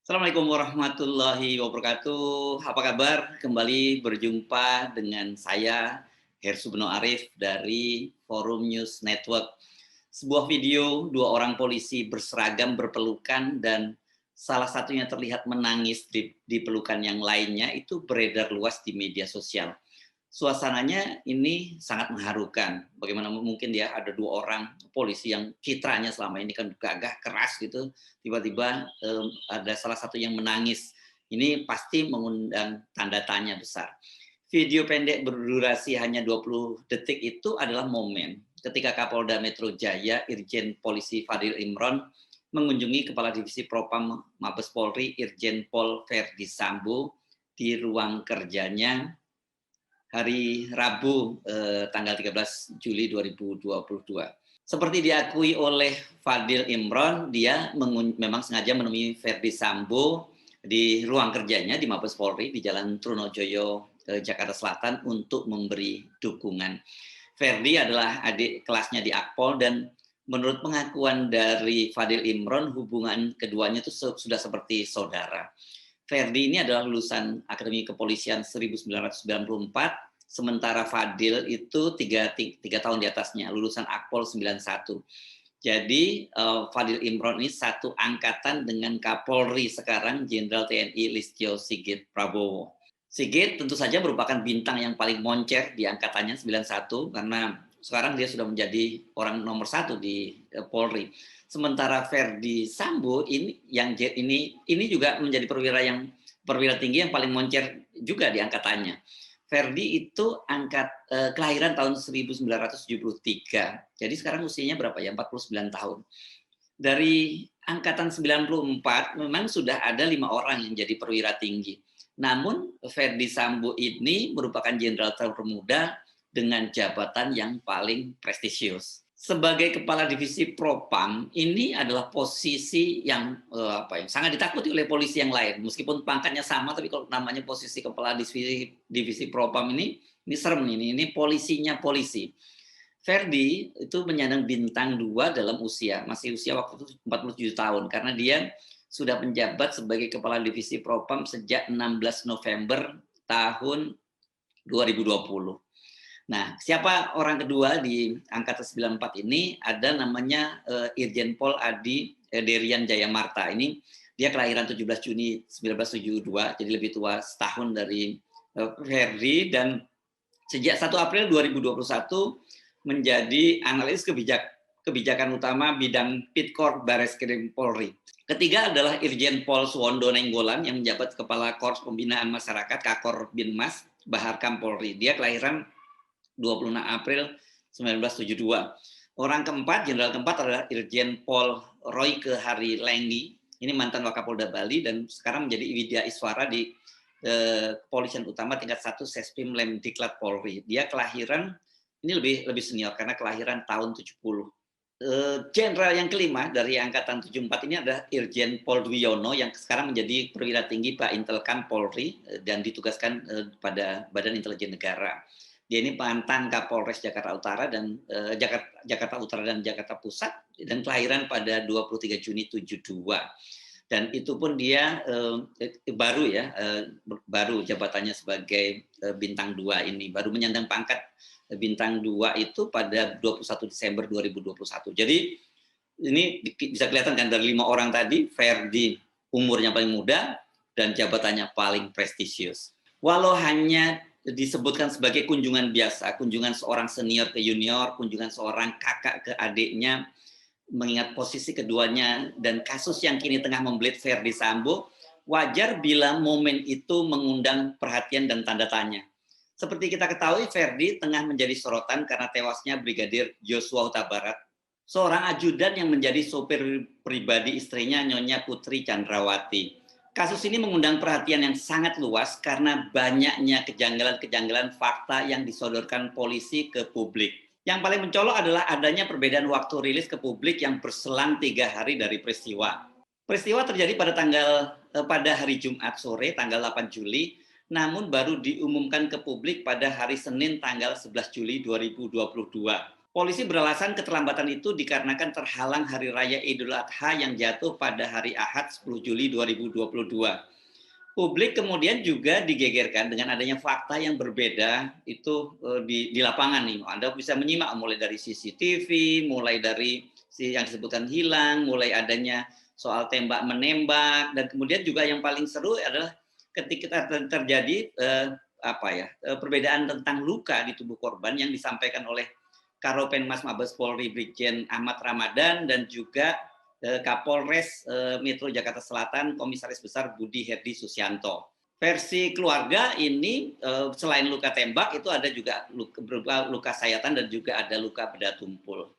Assalamualaikum warahmatullahi wabarakatuh. Apa kabar? Kembali berjumpa dengan saya, Hersubno Arif dari Forum News Network. Sebuah video dua orang polisi berseragam berpelukan dan salah satunya terlihat menangis di pelukan yang lainnya itu beredar luas di media sosial. Suasananya ini sangat mengharukan. Bagaimana mungkin ya ada dua orang polisi yang citranya selama ini kan gagah keras gitu, tiba-tiba ada salah satu yang menangis. Ini pasti mengundang tanda tanya besar. Video pendek berdurasi hanya 20 detik itu adalah momen ketika Kapolda Metro Jaya Irjen Polisi Fadil Imron mengunjungi Kepala Divisi Propam Mabes Polri Irjen Pol Verdi Sambo di ruang kerjanya hari Rabu tanggal 13 Juli 2022. Seperti diakui oleh Fadil Imron, dia memang sengaja menemui Verdi Sambo di ruang kerjanya di Mabes Polri di Jalan Trunojoyo, Jakarta Selatan untuk memberi dukungan. Verdi adalah adik kelasnya di Akpol dan menurut pengakuan dari Fadil Imron, hubungan keduanya itu sudah seperti saudara. Verdi ini adalah lulusan Akademi Kepolisian 1994, sementara Fadil itu tiga tahun di atasnya, lulusan Akpol 91. Jadi Fadil Imron ini satu angkatan dengan Kapolri sekarang Jenderal TNI Listio Sigit Prabowo. Sigit tentu saja merupakan bintang yang paling moncer di angkatannya 91 karena sekarang dia sudah menjadi orang nomor satu di Polri. Sementara Verdi Sambo ini juga menjadi perwira tinggi yang paling moncer juga di angkatannya. Verdi itu kelahiran tahun 1973. Jadi sekarang usianya berapa ya? 49 tahun. Dari angkatan 94 memang sudah ada 5 orang yang jadi perwira tinggi. Namun Verdi Sambo ini merupakan jenderal termuda dengan jabatan yang paling prestisius. Sebagai kepala divisi Propam, ini adalah posisi yang sangat ditakuti oleh polisi yang lain. Meskipun pangkatnya sama, tapi kalau namanya posisi kepala divisi Propam ini serem nih. Ini polisinya polisi. Verdi itu menyandang bintang 2 dalam usia, masih usia waktu itu 47 tahun karena dia sudah menjabat sebagai kepala divisi Propam sejak 16 November tahun 2020. Nah, siapa orang kedua di angkatan 94 ini? Ada namanya Irjen Pol Adi Derian Jayamarta. Ini dia kelahiran 17 Juni 1972, jadi lebih tua setahun dari Verdi dan sejak 1 April 2021 menjadi analis kebijakan utama bidang Pitkor Bareskrim Polri. Ketiga adalah Irjen Pol Suwondo Nenggolan yang menjabat Kepala Korps Pembinaan Masyarakat Kakor Binmas Baharkam Polri. Dia kelahiran 26 April 1972. Orang keempat, jenderal keempat adalah Irjen Pol Royke Hari Lenggi. Ini mantan Wakapolda Bali dan sekarang menjadi Widya Iswara di Kepolisian Utama tingkat 1 Sespim Lemdiklat Polri. Dia kelahiran ini lebih senior karena kelahiran tahun 70. Jenderal yang kelima dari angkatan 74 ini adalah Irjen Pol Dwiyono yang sekarang menjadi perwira tinggi Pak Intelkam Polri dan ditugaskan pada Badan Intelijen Negara. Dia ini mantan Kapolres Jakarta Utara dan Jakarta Utara dan Jakarta Pusat dan kelahiran pada 23 Juni 72. Dan itu pun dia baru jabatannya sebagai bintang 2 ini, baru menyandang pangkat bintang 2 itu pada 21 Desember 2021. Jadi ini bisa kelihatan kan dari 5 orang tadi, Verdi umurnya paling muda dan jabatannya paling prestisius. Walau hanya disebutkan sebagai kunjungan biasa, kunjungan seorang senior ke junior, kunjungan seorang kakak ke adiknya, mengingat posisi keduanya dan kasus yang kini tengah membelit Verdi Sambo, wajar bila momen itu mengundang perhatian dan tanda tanya. Seperti kita ketahui, Verdi tengah menjadi sorotan karena tewasnya Brigadir Joshua Huta Barat, seorang ajudan yang menjadi sopir pribadi istrinya Nyonya Putri Chandrawati. Kasus ini mengundang perhatian yang sangat luas karena banyaknya kejanggalan-kejanggalan fakta yang disodorkan polisi ke publik. Yang paling mencolok adalah adanya perbedaan waktu rilis ke publik yang berselang 3 hari dari peristiwa. Peristiwa terjadi pada hari Jumat sore, tanggal 8 Juli, namun baru diumumkan ke publik pada hari Senin tanggal 11 Juli 2022. Polisi beralasan keterlambatan itu dikarenakan terhalang Hari Raya Idul Adha yang jatuh pada hari Ahad 10 Juli 2022. Publik kemudian juga digegerkan dengan adanya fakta yang berbeda itu di lapangan nih. Anda bisa menyimak mulai dari CCTV, mulai dari yang disebutkan hilang, mulai adanya soal tembak menembak, dan kemudian juga yang paling seru adalah ketika terjadi perbedaan tentang luka di tubuh korban yang disampaikan oleh Karopenmas Mabes Polri Brigjen Ahmad Ramadan dan juga Kapolres Metro Jakarta Selatan Komisaris Besar Budi Herdi Susianto. Versi keluarga ini selain luka tembak itu ada juga berupa luka sayatan dan juga ada luka benda tumpul.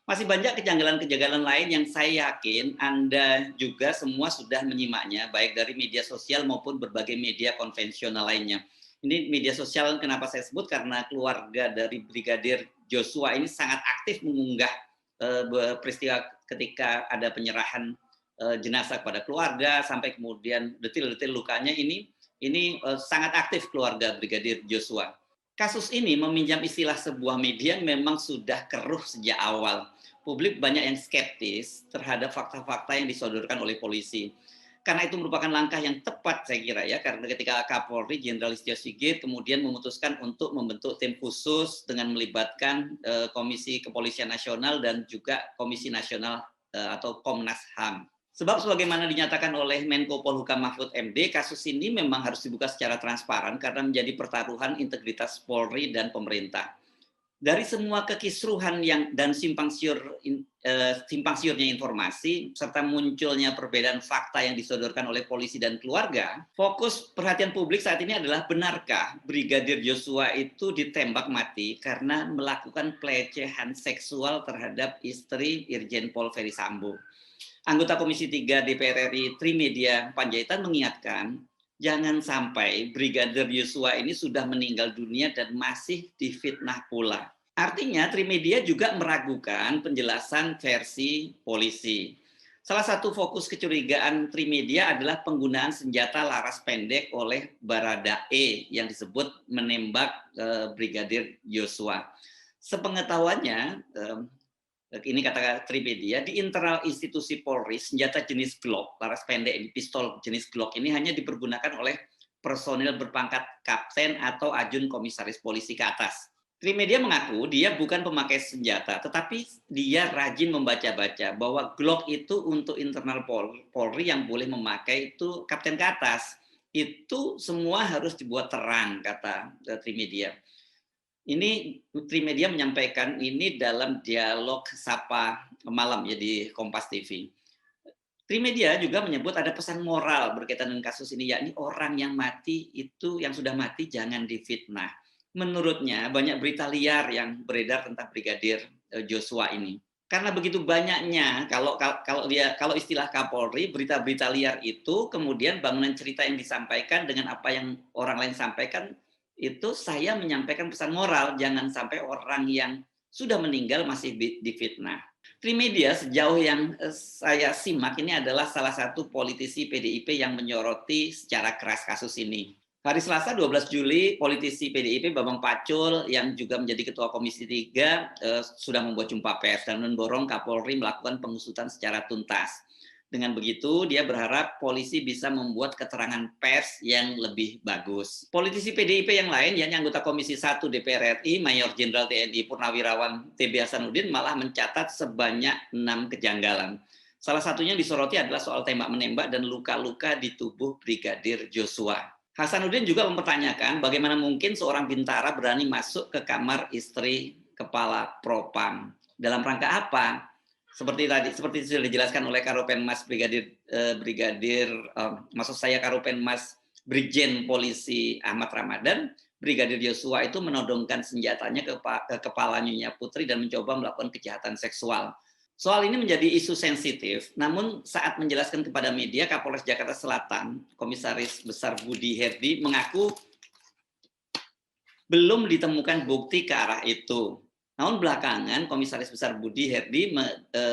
Masih banyak kejanggalan-kejanggalan lain yang saya yakin Anda juga semua sudah menyimaknya, baik dari media sosial maupun berbagai media konvensional lainnya. Ini media sosial kenapa saya sebut, karena keluarga dari Brigadir Joshua ini sangat aktif mengunggah peristiwa ketika ada penyerahan jenazah kepada keluarga, sampai kemudian detil-detil lukanya ini sangat aktif keluarga Brigadir Joshua. Kasus ini meminjam istilah sebuah media yang memang sudah keruh sejak awal. Publik banyak yang skeptis terhadap fakta-fakta yang disodorkan oleh polisi. Karena itu merupakan langkah yang tepat saya kira ya, karena ketika Kapolri Jenderal Listio Sigit kemudian memutuskan untuk membentuk tim khusus dengan melibatkan Komisi Kepolisian Nasional dan juga Komisi Nasional atau Komnas HAM. Sebab sebagaimana dinyatakan oleh Menko Polhukam Mahfud MD, kasus ini memang harus dibuka secara transparan karena menjadi pertaruhan integritas Polri dan pemerintah. Dari semua kekisruhan dan simpang siurnya informasi, serta munculnya perbedaan fakta yang disodorkan oleh polisi dan keluarga, fokus perhatian publik saat ini adalah benarkah Brigadir Joshua itu ditembak mati karena melakukan pelecehan seksual terhadap istri Irjen Pol Ferry Sambo. Anggota Komisi 3 DPR RI Trimedia Panjaitan mengingatkan, jangan sampai Brigadir Joshua ini sudah meninggal dunia dan masih difitnah pula. Artinya Trimedia juga meragukan penjelasan versi polisi. Salah satu fokus kecurigaan Trimedia adalah penggunaan senjata laras pendek oleh Baradae yang disebut menembak Brigadir Joshua. Sepengetahuannya, ini kata Trimedia, di internal institusi Polri, senjata jenis Glock, laras pendek, pistol jenis Glock ini hanya dipergunakan oleh personil berpangkat kapten atau ajun komisaris polisi ke atas. Trimedia mengaku dia bukan pemakai senjata, tetapi dia rajin membaca-baca bahwa Glock itu untuk internal Polri yang boleh memakai itu kapten ke atas. Itu semua harus dibuat terang, kata Trimedia. Ini Trimedia menyampaikan ini dalam dialog Sapa Malam ya di Kompas TV. Trimedia juga menyebut ada pesan moral berkaitan dengan kasus ini, yakni orang yang mati itu, yang sudah mati jangan difitnah. Menurutnya banyak berita liar yang beredar tentang Brigadir Joshua ini. Karena begitu banyaknya, kalau istilah Kapolri, berita-berita liar itu, kemudian bangunan cerita yang disampaikan dengan apa yang orang lain sampaikan, itu saya menyampaikan pesan moral, jangan sampai orang yang sudah meninggal masih difitnah. Trimedia sejauh yang saya simak ini adalah salah satu politisi PDIP yang menyoroti secara keras kasus ini. Hari Selasa 12 Juli, politisi PDIP Bambang Pacul yang juga menjadi Ketua Komisi 3 sudah membuat jumpa pers dan mendorong Kapolri melakukan pengusutan secara tuntas. Dengan begitu, dia berharap polisi bisa membuat keterangan pers yang lebih bagus. Politisi PDIP yang lain, yakni anggota Komisi 1 DPR RI, Mayor Jenderal TNI Purnawirawan TB Hasanuddin malah mencatat sebanyak 6 kejanggalan. Salah satunya disoroti adalah soal tembak-menembak dan luka-luka di tubuh Brigadir Joshua. Hasanuddin juga mempertanyakan bagaimana mungkin seorang bintara berani masuk ke kamar istri Kepala Propam. Dalam rangka apa? Seperti sudah dijelaskan oleh Karopenmas maksud saya Karopenmas Brigjen Polisi Ahmad Ramadan, Brigadir Joshua itu menodongkan senjatanya ke kepala Nyonya Putri dan mencoba melakukan kejahatan seksual. Soal ini menjadi isu sensitif, namun saat menjelaskan kepada media, Kapolres Jakarta Selatan, Komisaris Besar Budi Herdi, mengaku belum ditemukan bukti ke arah itu. Namun belakangan Komisaris Besar Budi Herdi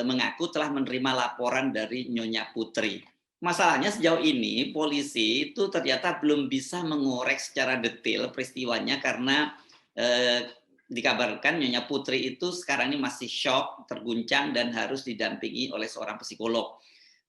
mengaku telah menerima laporan dari Nyonya Putri. Masalahnya sejauh ini polisi itu ternyata belum bisa mengorek secara detail peristiwanya karena dikabarkan Nyonya Putri itu sekarang ini masih shock, terguncang dan harus didampingi oleh seorang psikolog.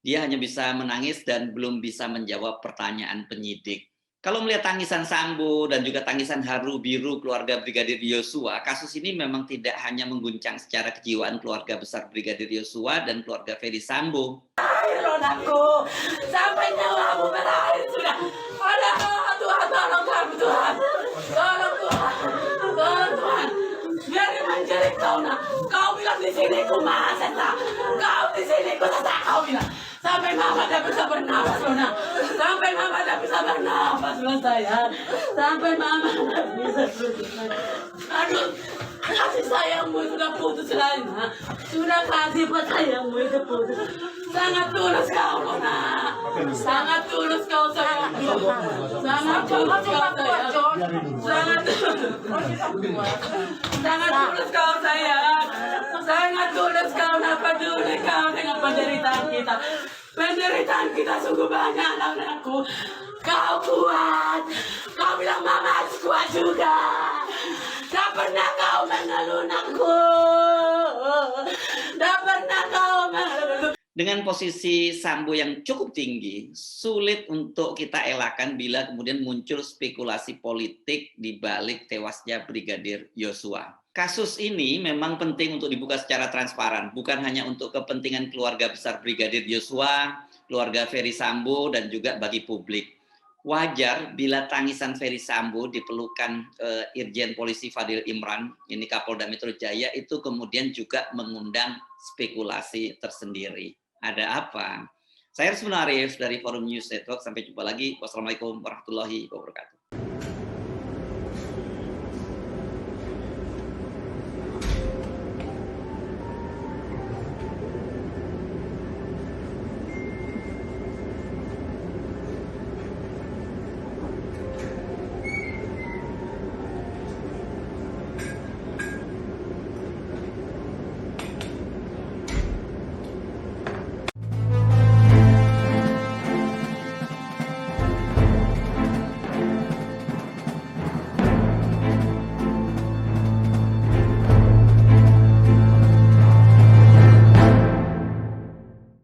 Dia hanya bisa menangis dan belum bisa menjawab pertanyaan penyidik. Kalau melihat tangisan Sambo dan juga tangisan haru biru keluarga Brigadir Joshua, kasus ini memang tidak hanya mengguncang secara kejiwaan keluarga besar Brigadir Joshua dan keluarga Ferry Sambo. Aku sampai nyawamu berakhir sudah. Ada Tuhan, tolong kami Tuhan. Tolong Tuhan, tolong Tuhan. Biarin menjerit kau nak. Kau bilang di sini ku mahasiswa. Kau di sini ku sesat kau bilang. Sampai mama tak bisa bernafas Luna. Sampai mama tak bisa bernafas Luna sayang. Sampai mama tak bisa bernafas. Aduh, kasih sayangmu sudah putus lagi nak. Sudah kasih sayangmu itu putus. Sangat tulus kau Luna. Sangat tulus kau sayang. Sangat tulus kau sayang. Sangat tulus kau sayang. Sangat tulus kau nak peduli kau dengan penderitaan kita. Penderitaan kita sungguh banyak anakku. Kau kuat. Kau bilang mama harus kuat juga. Tak pernah kau mengeluh anakku. Tak pernah kau mengeluh. Dengan posisi Sambo yang cukup tinggi, sulit untuk kita elakkan bila kemudian muncul spekulasi politik di balik tewasnya Brigadir Joshua. Kasus ini memang penting untuk dibuka secara transparan, bukan hanya untuk kepentingan keluarga besar Brigadir Joshua, keluarga Ferry Sambo, dan juga bagi publik. Wajar bila tangisan Ferry Sambo dipelukan Irjen Polisi Fadil Imran, ini Kapolda Metro Jaya, itu kemudian juga mengundang spekulasi tersendiri. Ada apa? Saya Hersubno Arif dari Forum News Network. Sampai jumpa lagi. Wassalamualaikum warahmatullahi wabarakatuh.